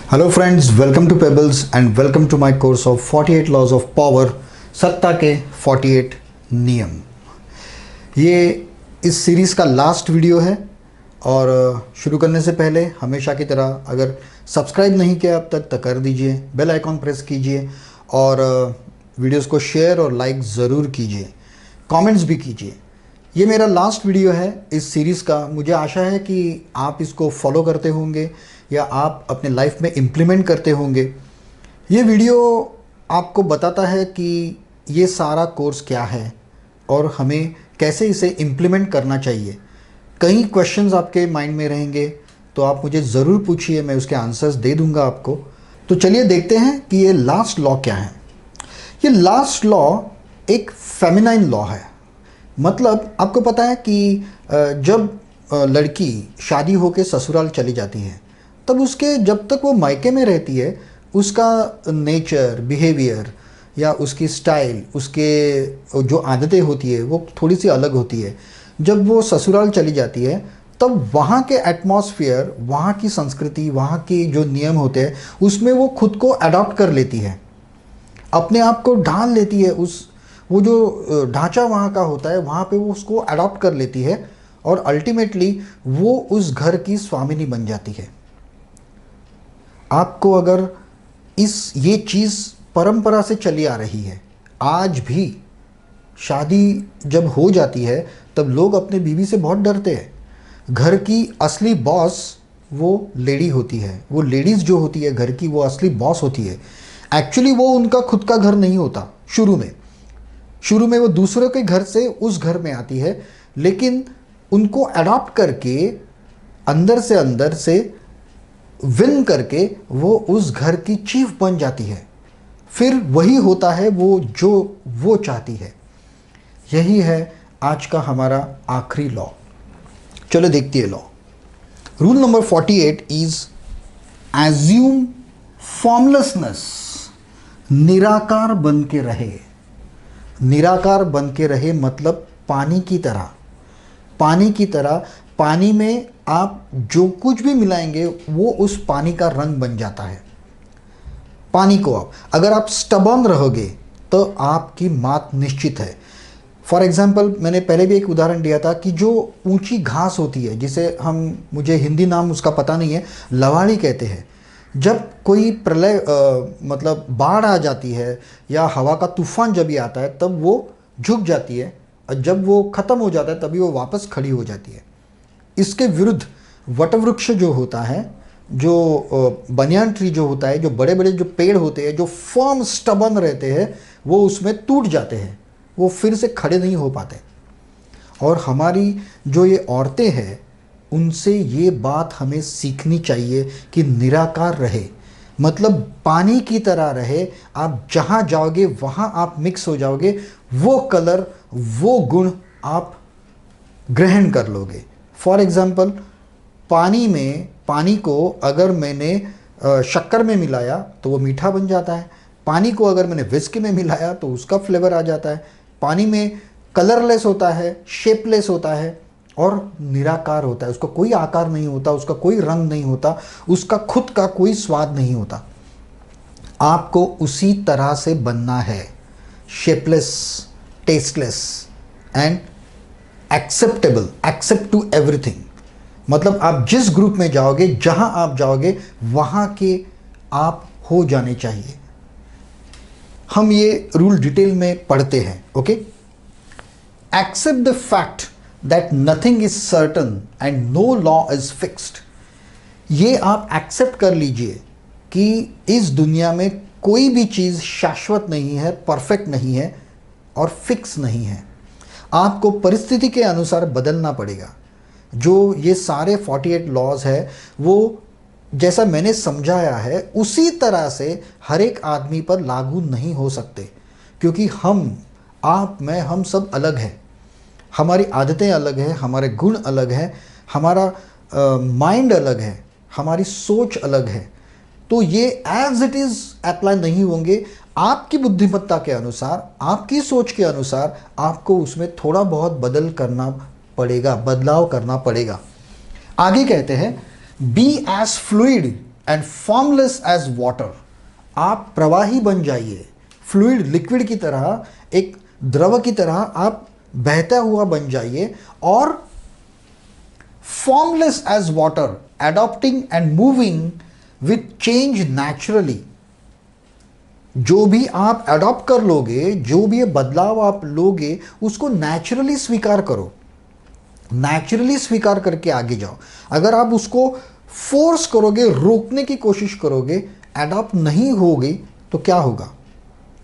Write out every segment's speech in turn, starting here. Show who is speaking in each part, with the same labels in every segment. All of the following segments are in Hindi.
Speaker 1: Hello friends, welcome to pebbles and welcome to my course of 48 laws of power, सत्ता के 48 नियम। ये इस सीरीज़ का लास्ट वीडियो है और शुरू करने से पहले हमेशा की तरह अगर सब्सक्राइब नहीं किया अब तक तो कर दीजिए, बेल आइकॉन प्रेस कीजिए और वीडियोस को शेयर और लाइक ज़रूर कीजिए, कमेंट्स भी कीजिए। ये मेरा लास्ट वीडियो है इस सीरीज़ का। मुझे आशा है कि आप इसको फॉलो करते होंगे या आप अपने लाइफ में इम्प्लीमेंट करते होंगे। ये वीडियो आपको बताता है कि ये सारा कोर्स क्या है और हमें कैसे इसे इम्प्लीमेंट करना चाहिए। कई क्वेश्चंस आपके माइंड में रहेंगे तो आप मुझे ज़रूर पूछिए, मैं उसके आंसर्स दे दूंगा आपको। तो चलिए देखते हैं कि ये लास्ट लॉ क्या है। ये लास्ट लॉ एक फेमिनाइन लॉ है। मतलब आपको पता है कि जब लड़की शादी होकर ससुराल चली जाती है तब उसके जब तक वो मायके में रहती है उसका नेचर, बिहेवियर या उसकी स्टाइल, उसके जो आदतें होती है वो थोड़ी सी अलग होती है। जब वो ससुराल चली जाती है तब वहाँ के एटमॉस्फेयर, वहाँ की संस्कृति, वहाँ के जो नियम होते हैं उसमें वो खुद को अडॉप्ट कर लेती है, अपने आप को ढाल लेती है। वो जो ढांचा वहाँ का होता है वहाँ पे वो उसको अडॉप्ट कर लेती है और अल्टीमेटली वो उस घर की स्वामिनी बन जाती है। आपको अगर ये चीज़ परंपरा से चली आ रही है, आज भी शादी जब हो जाती है तब लोग अपने बीवी से बहुत डरते हैं। घर की असली बॉस वो लेडी होती है, वो लेडीज़ जो होती है घर की वो असली बॉस होती है। एक्चुअली वो उनका खुद का घर नहीं होता। शुरू में वो दूसरों के घर से उस घर में आती है, लेकिन उनको अडॉप्ट करके अंदर से विन करके वो उस घर की चीफ बन जाती है। फिर वही होता है वो जो वो चाहती है। यही है आज का हमारा आखिरी लॉ। चलो देखते हैं law. Rule number 48 is assume formlessness. निराकार बन के रहे। निराकार बन के रहे मतलब पानी की तरह पानी में आप जो कुछ भी मिलाएंगे वो उस पानी का रंग बन जाता है। पानी को अगर आप स्टबर्न रहोगे तो आपकी मात निश्चित है। फॉर एग्जाम्पल, मैंने पहले भी एक उदाहरण दिया था कि जो ऊंची घास होती है, जिसे मुझे हिंदी नाम उसका पता नहीं है, लवाड़ी कहते हैं। जब कोई प्रलय मतलब बाढ़ आ जाती है या हवा का तूफान जब भी आता है तब वो झुक जाती है और जब वो ख़त्म हो जाता है तभी वो वापस खड़ी हो जाती है। इसके विरुद्ध वटवृक्ष जो होता है, जो बनियान ट्री जो होता है, जो बड़े बड़े जो पेड़ होते हैं जो फर्म स्टबर्न रहते हैं वो उसमें टूट जाते हैं, वो फिर से खड़े नहीं हो पाते। और हमारी जो ये औरतें हैं उनसे ये बात हमें सीखनी चाहिए कि निराकार रहे, मतलब पानी की तरह रहे। आप जहाँ जाओगे वहाँ आप मिक्स हो जाओगे, वो कलर, वो गुण आप ग्रहण कर लोगे। फॉर एग्ज़ाम्पल, पानी को अगर मैंने शक्कर में मिलाया तो वो मीठा बन जाता है। पानी को अगर मैंने विस्की में मिलाया तो उसका फ्लेवर आ जाता है। पानी में कलरलेस होता है, शेपलेस होता है और निराकार होता है। उसका कोई आकार नहीं होता, उसका कोई रंग नहीं होता, उसका खुद का कोई स्वाद नहीं होता। आपको उसी तरह से बनना है, shapeless, tasteless and accept to everything. मतलब आप जिस ग्रुप में जाओगे, जहां आप जाओगे वहां के आप हो जाने चाहिए। हम ये रूल डिटेल में पढ़ते हैं। Okay, accept the fact that nothing is certain and no law is fixed. ये आप एक्सेप्ट कर लीजिए कि इस दुनिया में कोई भी चीज़ शाश्वत नहीं है, परफेक्ट नहीं है और फिक्स नहीं है। आपको परिस्थिति के अनुसार बदलना पड़ेगा। जो ये सारे 48 लॉज है वो जैसा मैंने समझाया है उसी तरह से हर एक आदमी पर लागू नहीं हो सकते, क्योंकि आप, मैं, हम सब अलग हैं। हमारी आदतें अलग हैं, हमारे गुण अलग हैं, हमारा माइंड अलग है, हमारी सोच अलग है। तो ये एज इट इज़ अप्लाई नहीं होंगे। आपकी बुद्धिमत्ता के अनुसार, आपकी सोच के अनुसार आपको उसमें थोड़ा बहुत बदलाव करना पड़ेगा। आगे कहते हैं, be as fluid and formless as water. आप प्रवाही बन जाइए, फ्लूइड लिक्विड की तरह, एक द्रव की तरह आप बहता हुआ बन जाइए, और formless as water, adopting and moving with change naturally. जो भी आप अडॉप्ट कर लोगे, जो भी ये बदलाव आप लोगे, उसको नेचुरली स्वीकार करो, नेचुरली स्वीकार करके आगे जाओ। अगर आप उसको फोर्स करोगे, रोकने की कोशिश करोगे, अडॉप्ट नहीं होगी, तो क्या होगा?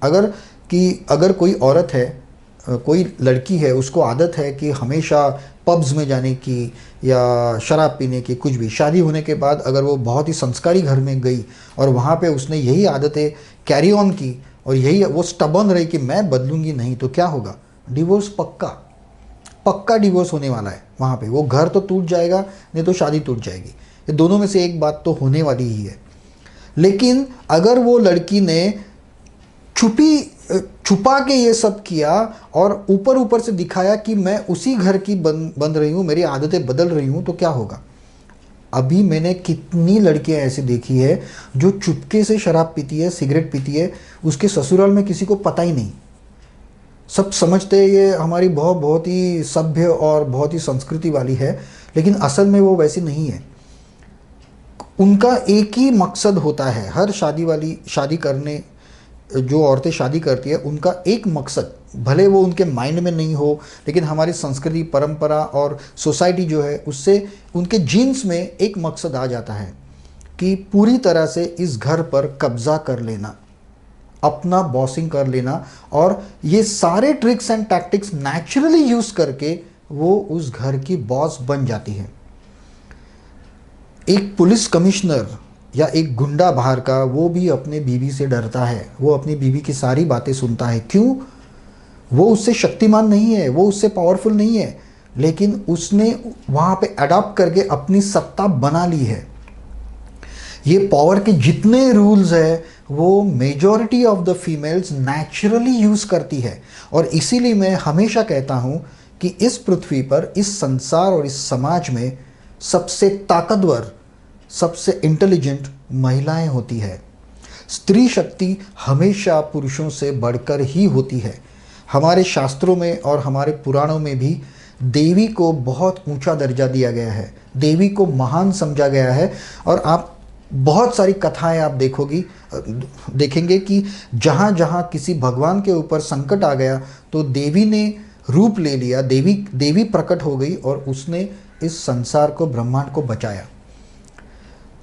Speaker 1: अगर कोई औरत है, कोई लड़की है, उसको आदत है कि हमेशा पब्स में जाने की या शराब पीने की, कुछ भी, शादी होने के बाद अगर वो बहुत ही संस्कारी घर में गई और वहाँ पे उसने यही आदतें कैरी ऑन की और यही वो स्टबर्न रही कि मैं बदलूंगी नहीं, तो क्या होगा? डिवोर्स पक्का, पक्का डिवोर्स होने वाला है वहाँ पे। वो घर तो टूट जाएगा, नहीं तो शादी टूट जाएगी। ये दोनों में से एक बात तो होने वाली ही है। लेकिन अगर वो लड़की ने छुपा के ये सब किया और ऊपर ऊपर से दिखाया कि मैं उसी घर की बन रही हूँ, मेरी आदतें बदल रही हूँ, तो क्या होगा? अभी मैंने कितनी लड़कियां ऐसी देखी है जो चुपके से शराब पीती है, सिगरेट पीती है, उसके ससुराल में किसी को पता ही नहीं। सब समझते हैं ये हमारी बहुत बहुत ही सभ्य और बहुत ही संस्कृति वाली है, लेकिन असल में वो वैसी नहीं है। उनका एक ही मकसद होता है, हर शादी करने जो औरतें शादी करती है, उनका एक मकसद, भले वो उनके माइंड में नहीं हो, लेकिन हमारी संस्कृति, परंपरा और सोसाइटी जो है, उससे उनके जीन्स में एक मकसद आ जाता है कि पूरी तरह से इस घर पर कब्जा कर लेना, अपना बॉसिंग कर लेना, और ये सारे tricks and tactics naturally use करके वो उस घर की बॉस बन जाती है। एक पुलिस कमिश्नर या एक गुंडा बाहर का, वो भी अपने बीवी से डरता है, वो अपनी बीवी की सारी बातें सुनता है। क्यों? वो उससे शक्तिमान नहीं है, वो उससे पावरफुल नहीं है, लेकिन उसने वहाँ पे अडॉप्ट करके अपनी सत्ता बना ली है। ये पावर के जितने रूल्स है वो majority of the females naturally use करती है। और इसीलिए मैं हमेशा कहता हूँ कि इस पृथ्वी पर, इस संसार और इस समाज में सबसे ताकतवर, सबसे इंटेलिजेंट महिलाएं होती है। स्त्री शक्ति हमेशा पुरुषों से बढ़कर ही होती है। हमारे शास्त्रों में और हमारे पुराणों में भी देवी को बहुत ऊंचा दर्जा दिया गया है, देवी को महान समझा गया है। और आप बहुत सारी कथाएं आप देखेंगे कि जहाँ जहाँ किसी भगवान के ऊपर संकट आ गया तो देवी ने रूप ले लिया, देवी प्रकट हो गई और उसने इस संसार को, ब्रह्मांड को बचाया।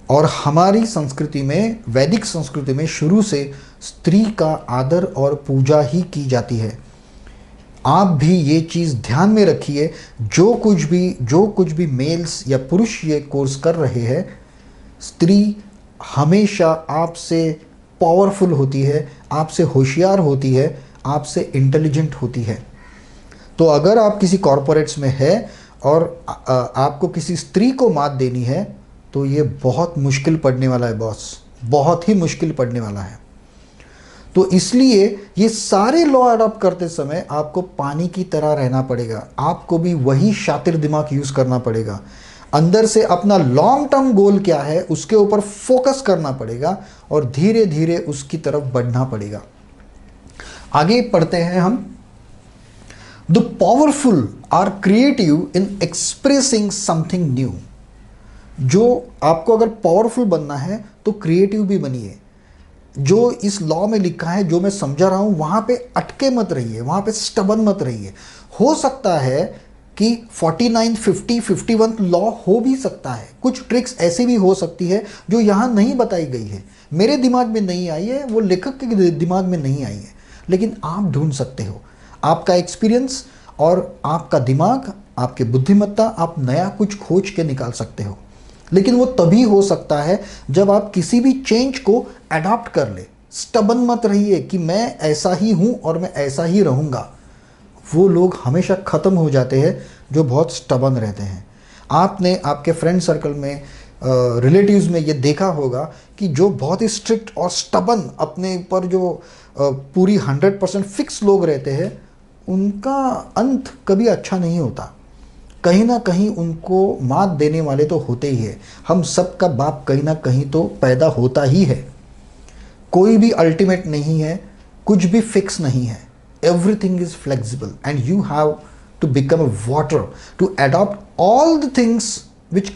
Speaker 1: और हमारी संस्कृति में, वैदिक संस्कृति में, शुरू से स्त्री का आदर और पूजा ही की जाती है। आप भी ये चीज़ ध्यान में रखिए, जो कुछ भी मेल्स या पुरुष ये कोर्स कर रहे हैं, स्त्री हमेशा आपसे पावरफुल होती है, आपसे होशियार होती है, आपसे इंटेलिजेंट होती है। तो अगर आप किसी कॉरपोरेट्स में है और आपको किसी स्त्री को मात देनी है, तो ये बहुत मुश्किल पड़ने वाला है बॉस, बहुत ही मुश्किल पड़ने वाला है। तो इसलिए ये सारे लॉ अडॉप्ट करते समय आपको पानी की तरह रहना पड़ेगा, आपको भी वही शातिर दिमाग यूज़ करना पड़ेगा। अंदर से अपना लॉन्ग टर्म गोल क्या है उसके ऊपर फोकस करना पड़ेगा और धीरे धीरे उसकी तरफ बढ़ना पड़ेगा। आगे पढ़ते हैं हम। The powerful are creative in expressing something new. जो आपको अगर पावरफुल बनना है तो क्रिएटिव भी बनिए। जो इस लॉ में लिखा है, जो मैं समझा रहा हूँ, वहाँ पे अटके मत रहिए, वहाँ पे स्टबन मत रहिए। हो सकता है कि 49, 50, 51 लॉ हो भी सकता है, कुछ ट्रिक्स ऐसी भी हो सकती है जो यहाँ नहीं बताई गई है, मेरे दिमाग में नहीं आई है, वो लेखक के दिमाग में नहीं आई है, लेकिन आप ढूंढ सकते हो। आपका एक्सपीरियंस और आपका दिमाग, आपकी बुद्धिमत्ता, आप नया कुछ खोज के निकाल सकते हो। लेकिन वो तभी हो सकता है जब आप किसी भी चेंज को अडॉप्ट कर ले। स्टबन मत रहिए कि मैं ऐसा ही हूँ और मैं ऐसा ही रहूँगा। वो लोग हमेशा ख़त्म हो जाते हैं जो बहुत स्टबन रहते हैं। आपने आपके फ्रेंड सर्कल में, रिलेटिव्स में ये देखा होगा कि जो बहुत ही स्ट्रिक्ट और स्टबन, अपने ऊपर जो पूरी 100% फिक्स लोग रहते हैं, उनका अंत कभी अच्छा नहीं होता। कहीं ना कहीं उनको मात देने वाले तो होते ही है। हम सबका बाप कहीं ना कहीं तो पैदा होता ही है। कोई भी अल्टीमेट नहीं है, कुछ भी फिक्स नहीं है। Everything is flexible and you have to become a water to adopt all the things which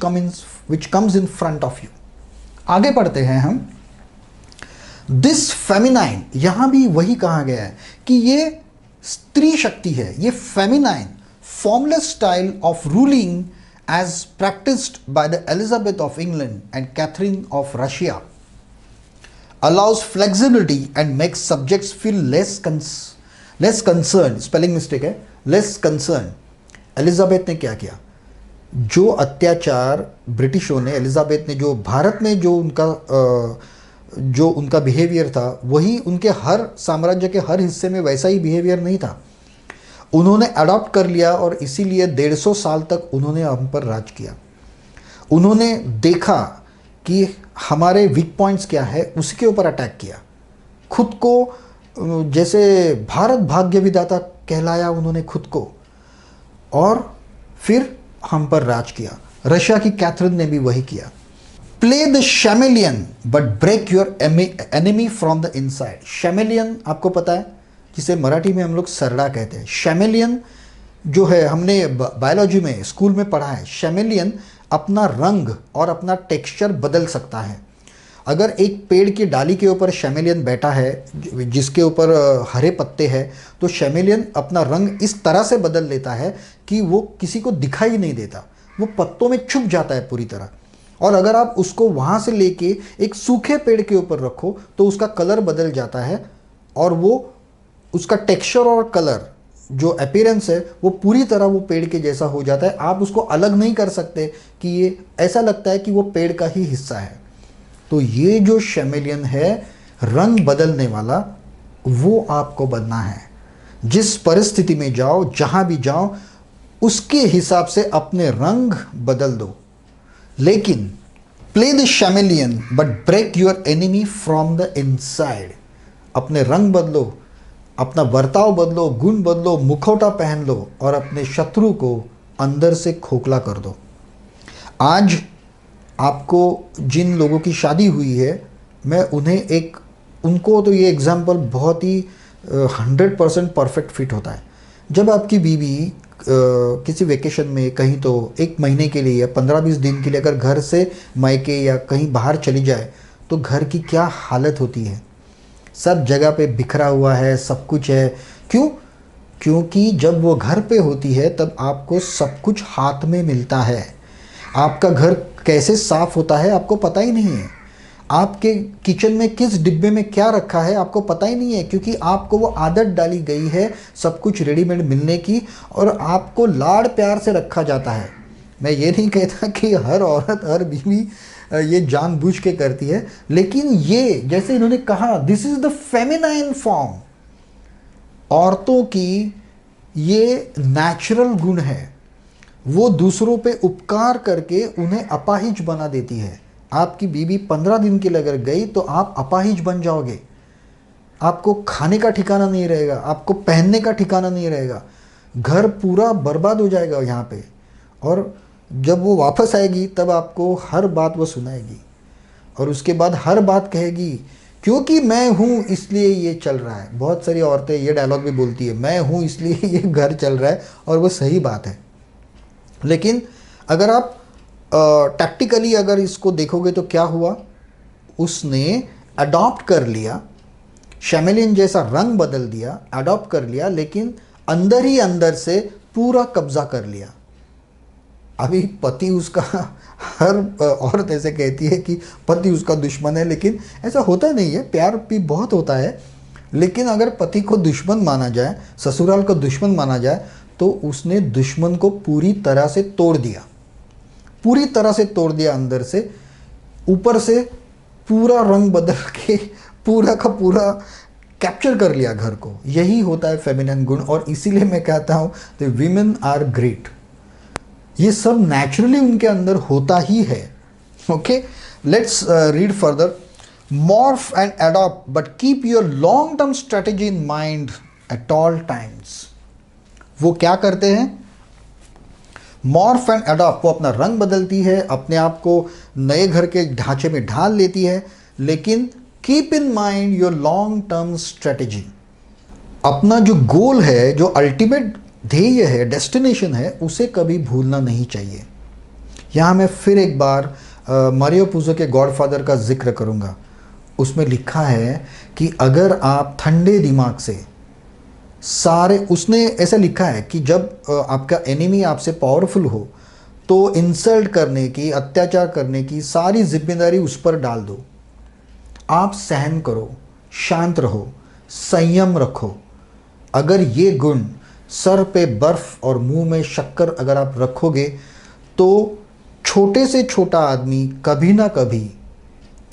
Speaker 1: comes in front of you. आगे पढ़ते हैं हम। दिस फेमिनाइन, यहां भी वही कहा गया है कि ये स्त्री शक्ति है। ये feminine formless style of ruling as practiced by the Elizabeth of England and Catherine of Russia allows flexibility and makes subjects feel less concerned, spelling mistake है, less concerned। एलिजाबेथ ने क्या किया? जो अत्याचार ब्रिटिशों ने, एलिजाबेथ ने जो भारत में जो उनका बिहेवियर था, वही उनके हर साम्राज्य के हर हिस्से में वैसा ही बिहेवियर नहीं था। उन्होंने अडॉप्ट कर लिया और इसीलिए 150 साल तक उन्होंने हम पर राज किया। उन्होंने देखा कि हमारे वीक पॉइंट्स क्या है, उसके ऊपर अटैक किया। खुद को जैसे भारत भाग्य विधाता कहलाया उन्होंने खुद को, और फिर हम पर राज किया। रशिया की कैथरीन ने भी वही किया। Play the chameleon but break your enemy from the inside. Chameleon आपको पता है, जिसे मराठी में हम लोग सरड़ा कहते हैं। शैमेलियन जो है, हमने बायोलॉजी में स्कूल में पढ़ा है। शैमेलियन अपना रंग और अपना टेक्सचर बदल सकता है। अगर एक पेड़ की डाली के ऊपर शैमेलियन बैठा है जिसके ऊपर हरे पत्ते हैं, तो शैमेलियन अपना रंग इस तरह से बदल लेता है कि वो किसी को दिखाई नहीं देता, वो पत्तों में छुप जाता है पूरी तरह। और अगर आप उसको वहाँ से लेके एक सूखे पेड़ के ऊपर रखो तो उसका कलर बदल जाता है, और वो उसका टेक्सचर और कलर जो अपीयरेंस है वो पूरी तरह वो पेड़ के जैसा हो जाता है। आप उसको अलग नहीं कर सकते कि ये ऐसा लगता है कि वो पेड़ का ही हिस्सा है। तो ये जो शैमेलियन है, रंग बदलने वाला, वो आपको बनना है। जिस परिस्थिति में जाओ, जहाँ भी जाओ, उसके हिसाब से अपने रंग बदल दो। लेकिन play the chameleon but break your enemy from the inside. अपने रंग बदलो, अपना बर्ताव बदलो, गुण बदलो, मुखौटा पहन लो और अपने शत्रु को अंदर से खोखला कर दो। आज आपको जिन लोगों की शादी हुई है, मैं उनको तो ये एग्जाम्पल बहुत ही 100% परफेक्ट फिट होता है। जब आपकी बीवी किसी वेकेशन में कहीं तो 1 महीने के लिए या 15-20 दिन के लिए अगर घर से मायके या कहीं बाहर चली जाए, तो घर की क्या हालत होती है। सब जगह पे बिखरा हुआ है, सब कुछ है। क्यों? क्योंकि जब वो घर पे होती है तब आपको सब कुछ हाथ में मिलता है। आपका घर कैसे साफ होता है आपको पता ही नहीं है। आपके किचन में किस डिब्बे में क्या रखा है आपको पता ही नहीं है, क्योंकि आपको वो आदत डाली गई है सब कुछ रेडीमेड मिलने की, और आपको लाड़ प्यार से रखा जाता है। मैं ये नहीं कहता कि हर औरत, हर बीवी ये जानबूझ के करती है, लेकिन ये जैसे इन्होंने कहा, this is the feminine form. औरतों की ये नेचुरल गुण है, वो दूसरों पे उपकार करके उन्हें अपाहिज बना देती है। आपकी बीवी 15 दिन के लिए अगर गई तो आप अपाहिज बन जाओगे। आपको खाने का ठिकाना नहीं रहेगा, आपको पहनने का ठिकाना नहीं रहेगा, घर पूरा बर्बाद हो जाएगा यहाँ पे। और जब वो वापस आएगी तब आपको हर बात वो सुनाएगी, और उसके बाद हर बात कहेगी क्योंकि मैं हूँ इसलिए ये चल रहा है। बहुत सारी औरतें ये डायलॉग भी बोलती है, मैं हूँ इसलिए ये घर चल रहा है, और वो सही बात है। लेकिन अगर आप टैक्टिकली अगर इसको देखोगे तो क्या हुआ, उसने अडॉप्ट कर लिया, शैमेलियन जैसा रंग बदल दिया, अडॉप्ट कर लिया, लेकिन अंदर ही अंदर से पूरा कब्जा कर लिया। अभी पति उसका, हर औरत ऐसे कहती है कि पति उसका दुश्मन है, लेकिन ऐसा होता नहीं है। प्यार भी बहुत होता है, लेकिन अगर पति को दुश्मन माना जाए, ससुराल को दुश्मन माना जाए, तो उसने दुश्मन को पूरी तरह से तोड़ दिया, पूरी तरह से तोड़ दिया अंदर से। ऊपर से पूरा रंग बदल के पूरा का पूरा कैप्चर कर लिया घर को। यही होता है फेमिनिन गुण, और इसीलिए मैं कहता हूँ द वीमेन आर ग्रेट। ये सब नेचुरली उनके अंदर होता ही है। Okay, let's read further. Morph and adopt but keep your long term strategy in mind at all times. वो क्या करते हैं? मॉर्फ एंड अडॉप्ट, वो अपना रंग बदलती है, अपने आप को नए घर के ढांचे में ढाल लेती है, लेकिन keep in mind your long term strategy. अपना जो गोल है, जो अल्टीमेट ध्येय है, डेस्टिनेशन है, उसे कभी भूलना नहीं चाहिए। यहाँ मैं फिर एक बार मारियो पुज़ो के गॉडफादर का जिक्र करूँगा। उसमें लिखा है कि अगर आप ठंडे दिमाग से उसने ऐसा लिखा है कि जब आपका एनिमी आपसे पावरफुल हो तो इंसल्ट करने की, अत्याचार करने की सारी जिम्मेदारी उस पर डाल दो। आप सहन करो, शांत रहो, संयम रखो। अगर ये गुण, सर पे बर्फ और मुंह में शक्कर अगर आप रखोगे तो छोटे से छोटा आदमी कभी ना कभी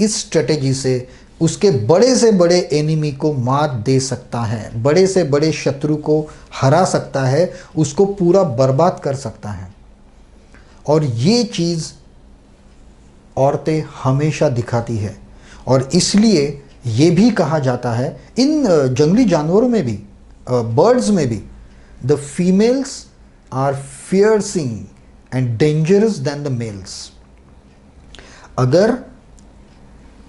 Speaker 1: इस स्ट्रेटेजी से उसके बड़े से बड़े एनिमी को मात दे सकता है, बड़े से बड़े शत्रु को हरा सकता है, उसको पूरा बर्बाद कर सकता है। और ये चीज़ औरतें हमेशा दिखाती है, और इसलिए ये भी कहा जाता है इन जंगली जानवरों में भी, बर्ड्स में भी, the females are fiercer and dangerous than the males. अगर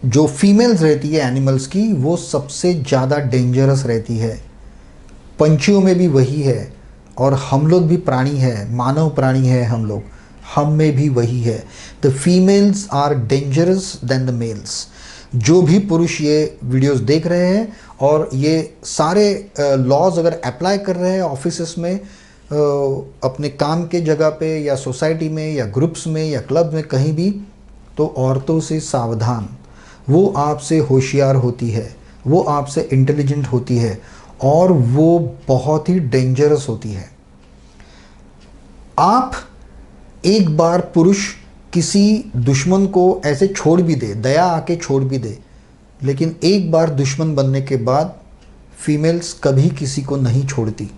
Speaker 1: जो फीमेल्स रहती है एनिमल्स की, वो सबसे ज़्यादा डेंजरस रहती है। पंछियों में भी वही है, और हम लोग भी प्राणी है, मानव प्राणी है हम लोग, हम में भी वही है। The females are dangerous than the males. जो भी पुरुष ये वीडियोस देख रहे हैं और ये सारे लॉज अगर अप्लाई कर रहे हैं ऑफिसेस में, अपने काम के जगह पे, या सोसाइटी में, या ग्रुप्स में, या क्लब में, कहीं भी, तो औरतों से सावधान। वो आपसे होशियार होती है, वो आपसे इंटेलिजेंट होती है, और वो बहुत ही डेंजरस होती है। आप एक बार पुरुष किसी दुश्मन को ऐसे छोड़ भी दे, दया आके छोड़ भी दे, लेकिन एक बार दुश्मन बनने के बाद फीमेल्स कभी किसी को नहीं छोड़ती।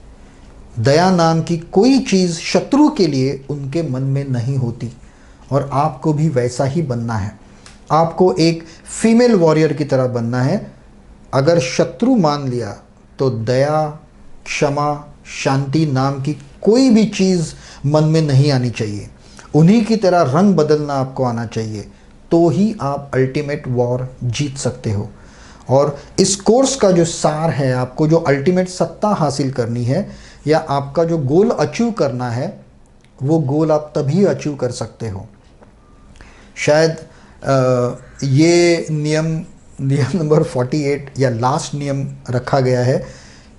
Speaker 1: दया नाम की कोई चीज़ शत्रु के लिए उनके मन में नहीं होती, और आपको भी वैसा ही बनना है। आपको एक फीमेल वॉरियर की तरह बनना है। अगर शत्रु मान लिया तो दया, क्षमा, शांति नाम की कोई भी चीज़ मन में नहीं आनी चाहिए। उन्हीं की तरह रंग बदलना आपको आना चाहिए, तो ही आप अल्टीमेट वॉर जीत सकते हो। और इस कोर्स का जो सार है, आपको जो अल्टीमेट सत्ता हासिल करनी है, या आपका जो गोल अचीव करना है, वो गोल आप तभी अचीव कर सकते हो। शायद ये नियम नंबर 48 या लास्ट नियम रखा गया है,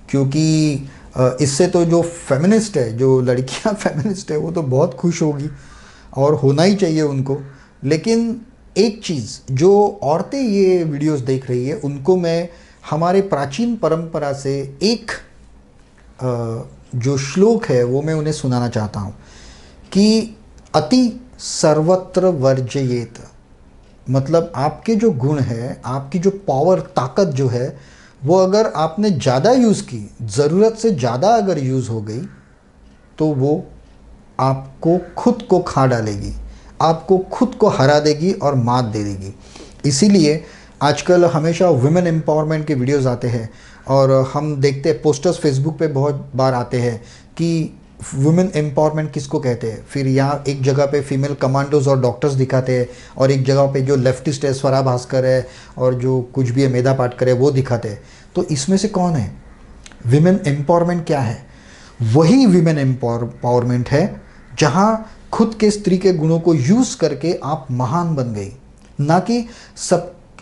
Speaker 1: क्योंकि इससे तो जो फेमिनिस्ट है, जो लड़कियां फेमिनिस्ट है, वो तो बहुत खुश होगी, और होना ही चाहिए उनको। लेकिन एक चीज़, जो औरतें ये वीडियोस देख रही है, उनको मैं हमारे प्राचीन परंपरा से एक जो श्लोक है वो मैं उन्हें सुनाना चाहता हूँ कि अति सर्वत्र वर्जयेत। मतलब आपके जो गुण है, आपकी जो पावर, ताकत जो है, वो अगर आपने ज़्यादा यूज़ की, ज़रूरत से ज़्यादा अगर यूज़ हो गई, तो वो आपको खुद को खा डालेगी, आपको खुद को हरा देगी और मात दे देगी। इसीलिए आजकल हमेशा वुमेन एम्पावरमेंट के वीडियोस आते हैं, और हम देखते हैं पोस्टर्स फेसबुक पे बहुत बार आते हैं कि वुमेन एम्पावरमेंट किसको कहते हैं। फिर यहाँ एक जगह पे फीमेल कमांडोज और डॉक्टर्स दिखाते हैं, और एक जगह पे जो लेफ्टिस्ट है, स्वरा भास्कर है, और जो कुछ भी है, मेधा पाटकर है, वो दिखाते हैं। तो इसमें से कौन है? विमेन एम्पावरमेंट क्या है? वही विमेन एम्पावरमेंट है जहाँ खुद के स्त्री के गुणों को यूज़ करके आप महान बन गई, ना कि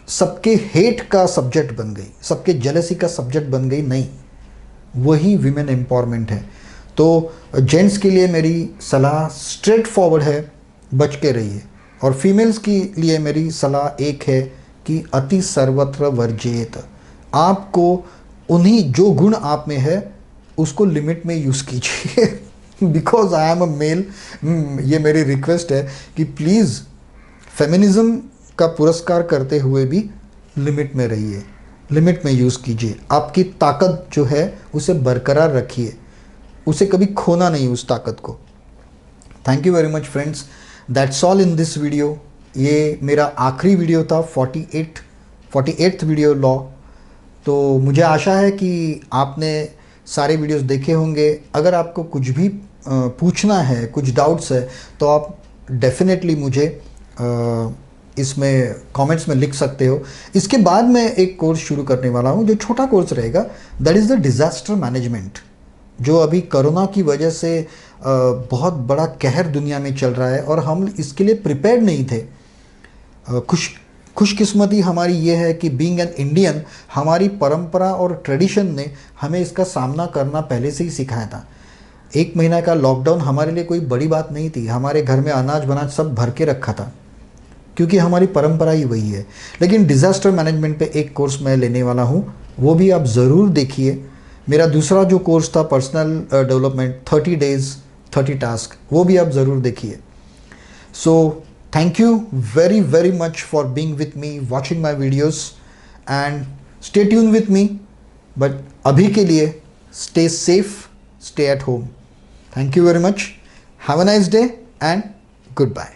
Speaker 1: सबके हेट का सब्जेक्ट बन गई, सबके जेलसी का सब्जेक्ट बन गई। नहीं, वही विमेन एम्पावरमेंट है। तो जेंट्स के लिए मेरी सलाह स्ट्रेट फॉरवर्ड है, बच के रहिए। और फीमेल्स के लिए मेरी सलाह एक है कि अति सर्वत्र वर्जेत। आपको उन्हीं जो गुण आप में है उसको लिमिट में यूज़ कीजिए। Because I am a male, ये मेरी रिक्वेस्ट है कि प्लीज़ फेमिनिज़्म का पुरस्कार करते हुए भी लिमिट में रहिए, लिमिट में यूज़ कीजिए। आपकी ताकत जो है उसे बरकरार रखिए, उसे कभी खोना नहीं, उस ताकत को। Thank you very much friends, that's all in this video. ये मेरा आखिरी वीडियो था, 48th वीडियो लॉ। तो मुझे आशा है कि आपने सारे वीडियोस देखे होंगे। अगर आपको कुछ भी पूछना है, कुछ डाउट्स है, तो आप डेफिनेटली मुझे इसमें कमेंट्स में लिख सकते हो। इसके बाद मैं एक कोर्स शुरू करने वाला हूँ जो छोटा कोर्स रहेगा, that is the disaster management, जो अभी कोरोना की वजह से बहुत बड़ा कहर दुनिया में चल रहा है और हम इसके लिए प्रिपेयर्ड नहीं थे। खुशकिस्मती हमारी ये है कि बीइंग एन इंडियन, हमारी परंपरा और ट्रेडिशन ने हमें इसका सामना करना पहले से ही सिखाया था। 1 महीना का लॉकडाउन हमारे लिए कोई बड़ी बात नहीं थी, हमारे घर में अनाज बनाज सब भर के रखा था, क्योंकि हमारी परंपरा ही वही है। लेकिन डिज़ास्टर मैनेजमेंट पे एक कोर्स मैं लेने वाला हूँ, वो भी आप ज़रूर देखिए। मेरा दूसरा जो कोर्स था पर्सनल डेवलपमेंट 30 डेज़ 30 टास्क, वो भी आप ज़रूर देखिए। सो thank you very much for being with me, watching my videos and stay tuned with me, but abhi ke liye stay safe, stay at home. Thank you very much. Have a nice day and goodbye.